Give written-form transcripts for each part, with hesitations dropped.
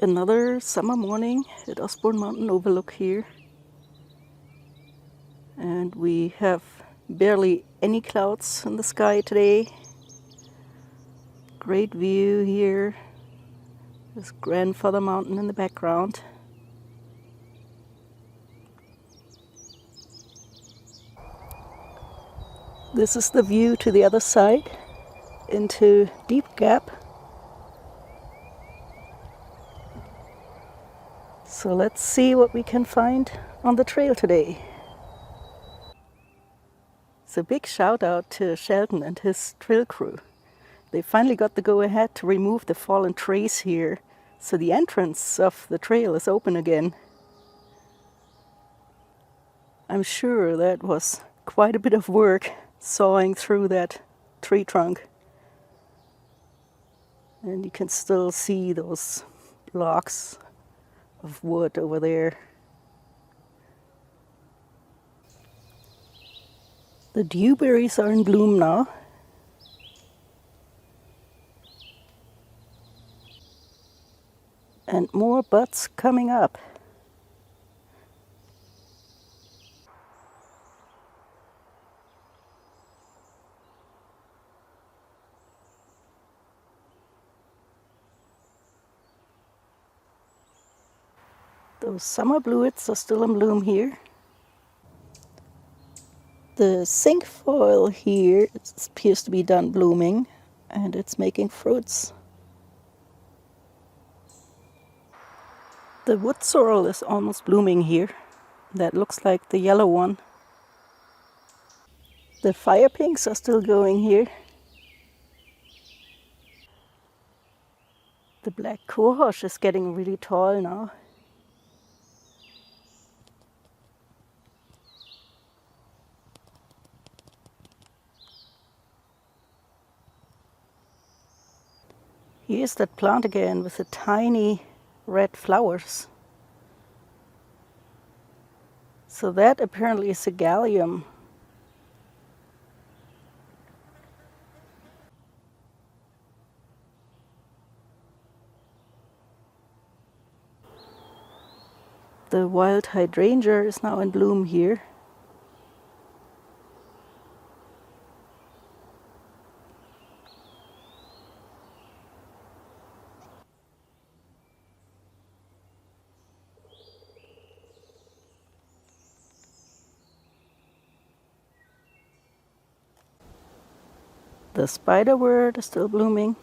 Another summer morning at Osborne Mountain Overlook here. And we have barely any clouds in the sky today. Great view here. There's Grandfather Mountain in the background. This is the view to the other side into Deep Gap. So let's see what we can find on the trail today. So big shout out to Sheldon and his trail crew. They finally got the go-ahead to remove the fallen trees here, so the entrance of the trail is open again. I'm sure that was quite a bit of work sawing through that tree trunk. And you can still see those blocks of wood over there. The dewberries are in bloom now. And more buds coming up. Those summer bluets are still in bloom here. The cinquefoil here appears to be done blooming, and it's making fruits. The wood sorrel is almost blooming here. That looks like the yellow one. The fire pinks are still going here. The black cohosh is getting really tall now. Here's that plant again with the tiny red flowers. So that apparently is a gallium. The wild hydrangea is now in bloom here. The spiderwort is still blooming.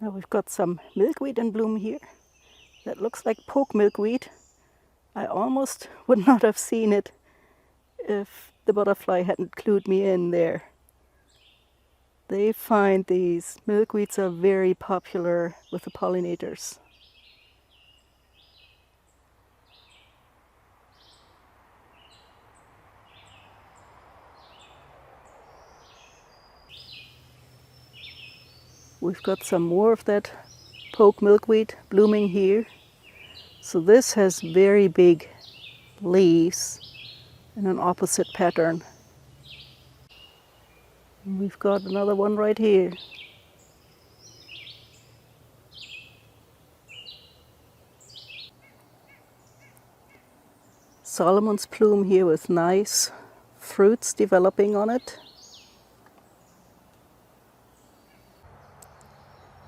Now we've got some milkweed in bloom here. That looks like poke milkweed. I almost would not have seen it if the butterfly hadn't clued me in there. They find these milkweeds are very popular with the pollinators. We've got some more of that poke milkweed blooming here. So this has very big leaves in an opposite pattern. And we've got another one right here. Solomon's plume here with nice fruits developing on it.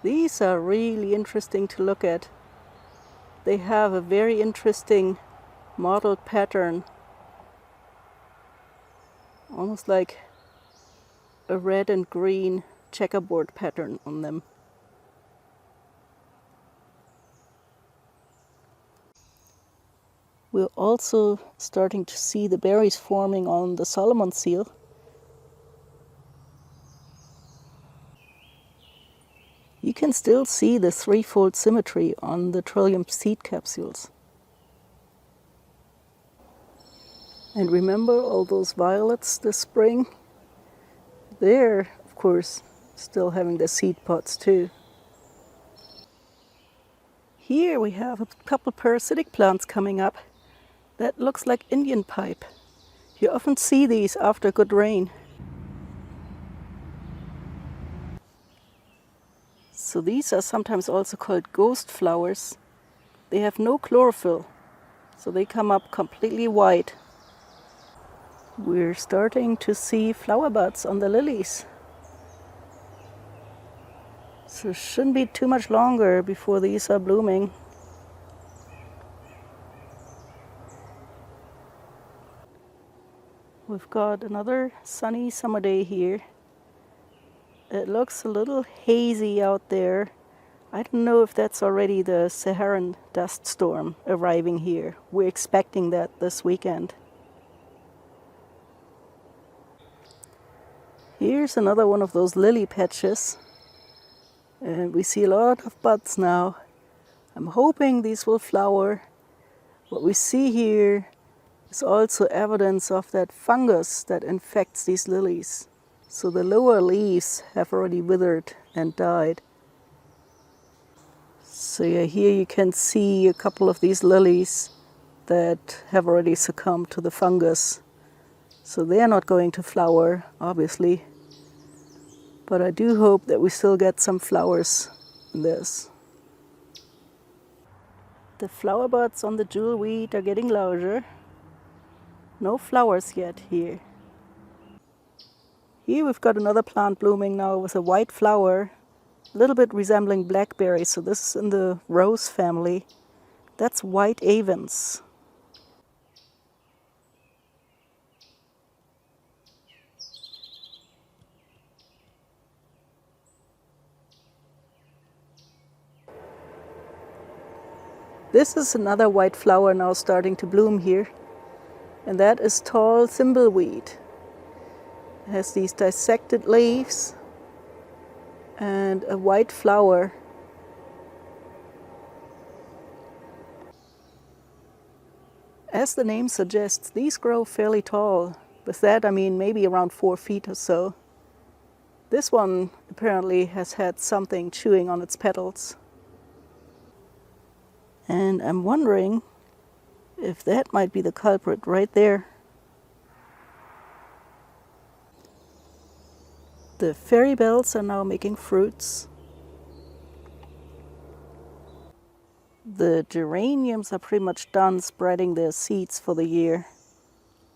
These are really interesting to look at. They have a very interesting mottled pattern, almost like a red and green checkerboard pattern on them. We're also starting to see the berries forming on the Solomon seal. You can still see the threefold symmetry on the Trillium seed capsules. And remember all those violets this spring? They're, of course, still having the seed pods too. Here we have a couple parasitic plants coming up. That looks like Indian pipe. You often see these after good rain. So these are sometimes also called ghost flowers. They have no chlorophyll, so they come up completely white. We're starting to see flower buds on the lilies. So it shouldn't be too much longer before these are blooming. We've got another sunny summer day here. It looks a little hazy out there. I don't know if that's already the Saharan dust storm arriving here. We're expecting that this weekend. Here's another one of those lily patches. And we see a lot of buds now. I'm hoping these will flower. What we see here is also evidence of that fungus that infects these lilies. So the lower leaves have already withered and died. So yeah, here you can see a couple of these lilies that have already succumbed to the fungus. So they're not going to flower, obviously. But I do hope that we still get some flowers in this. The flower buds on the jewelweed are getting larger. No flowers yet here. Here we've got another plant blooming now with a white flower, a little bit resembling blackberry. So this is in the rose family. That's white avens. This is another white flower now starting to bloom here, and that is tall thimbleweed. It has these dissected leaves and a white flower. As the name suggests, these grow fairly tall. With that, I mean maybe around 4 feet or so. This one apparently has had something chewing on its petals. And I'm wondering if that might be the culprit right there. The fairy bells are now making fruits. The geraniums are pretty much done spreading their seeds for the year.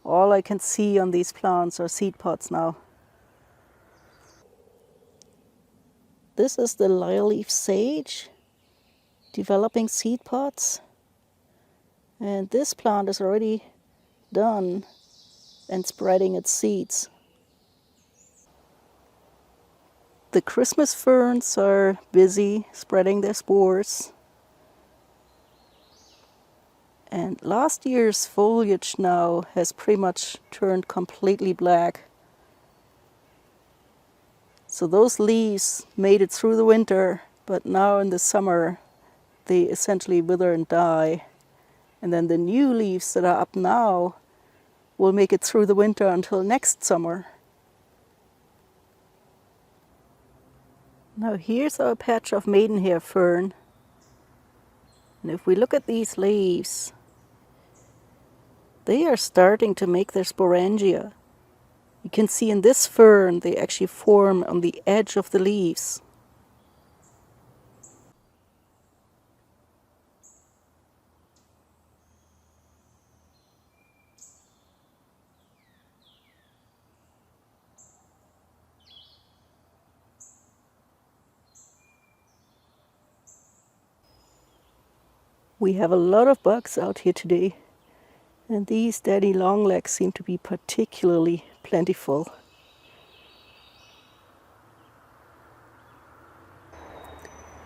All I can see on these plants are seed pods now. This is the lyre-leaf sage, developing seed pods. And this plant is already done and spreading its seeds. The Christmas ferns are busy spreading their spores. And last year's foliage now has pretty much turned completely black. So those leaves made it through the winter, but now in the summer they essentially wither and die. And then the new leaves that are up now will make it through the winter until next summer. Now here's our patch of maidenhair fern. And if we look at these leaves, they are starting to make their sporangia. You can see in this fern they actually form on the edge of the leaves. We have a lot of bugs out here today, and these daddy longlegs seem to be particularly plentiful.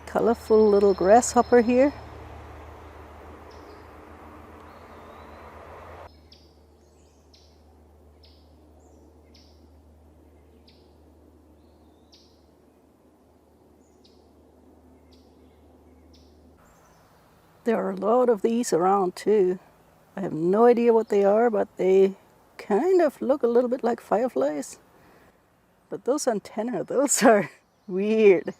Colorful little grasshopper here. There are a lot of these around too. I have no idea what they are, but they kind of look a little bit like fireflies. But those antennae, those are weird.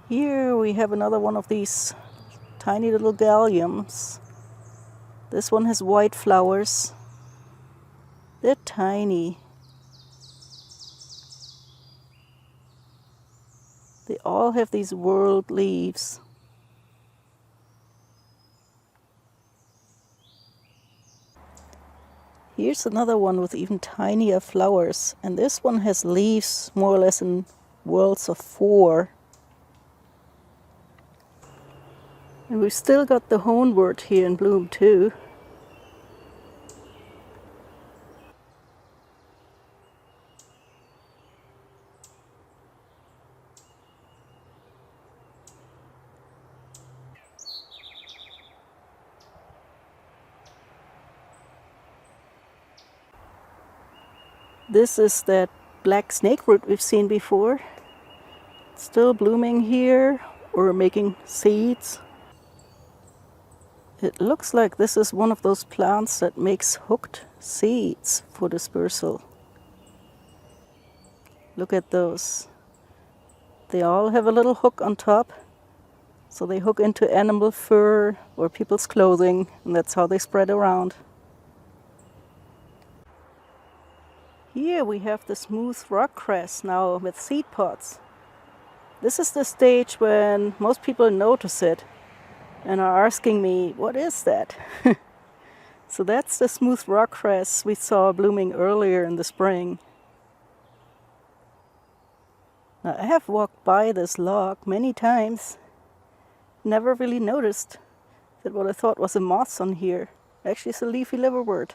Here we have another one of these tiny little galliums. This one has white flowers. They're tiny. They all have these whorled leaves. Here's another one with even tinier flowers, and this one has leaves more or less in whorls of 4. And we've still got the hornwort here in bloom too. This is that black snakeroot we've seen before. It's still blooming here or making seeds. It looks like this is one of those plants that makes hooked seeds for dispersal. Look at those. They all have a little hook on top. So they hook into animal fur or people's clothing, and that's how they spread around. Here we have the smooth rock cress now with seed pods. This is the stage when most people notice it and are asking me, what is that? So that's the smooth rock cress we saw blooming earlier in the spring. Now, I have walked by this log many times, never really noticed that what I thought was a moss on here actually is a leafy liverwort.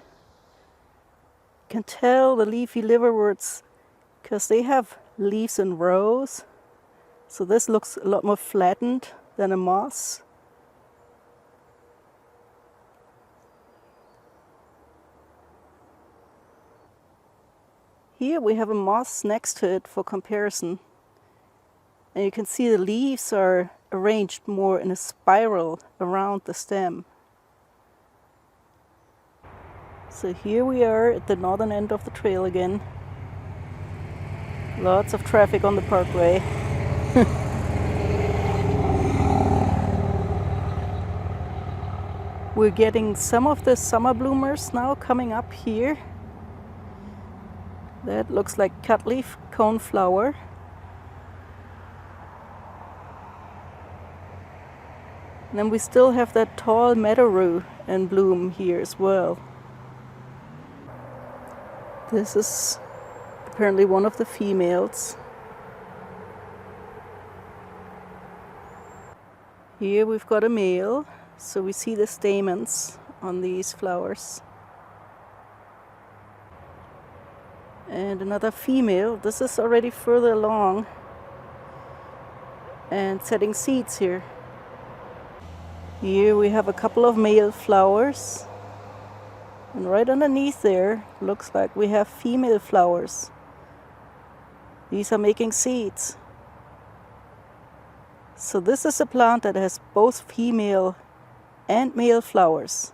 You can tell the leafy liverworts because they have leaves in rows, so this looks a lot more flattened than a moss. Here we have a moss next to it for comparison, and you can see the leaves are arranged more in a spiral around the stem. So here we are at the northern end of the trail again. Lots of traffic on the parkway. We're getting some of the summer bloomers now coming up here. That looks like cutleaf coneflower. And then we still have that tall meadow rue in bloom here as well. This is apparently one of the females. Here we've got a male, so we see the stamens on these flowers. And another female. This is already further along and setting seeds here. Here we have a couple of male flowers. And right underneath there, looks like we have female flowers. These are making seeds. So this is a plant that has both female and male flowers.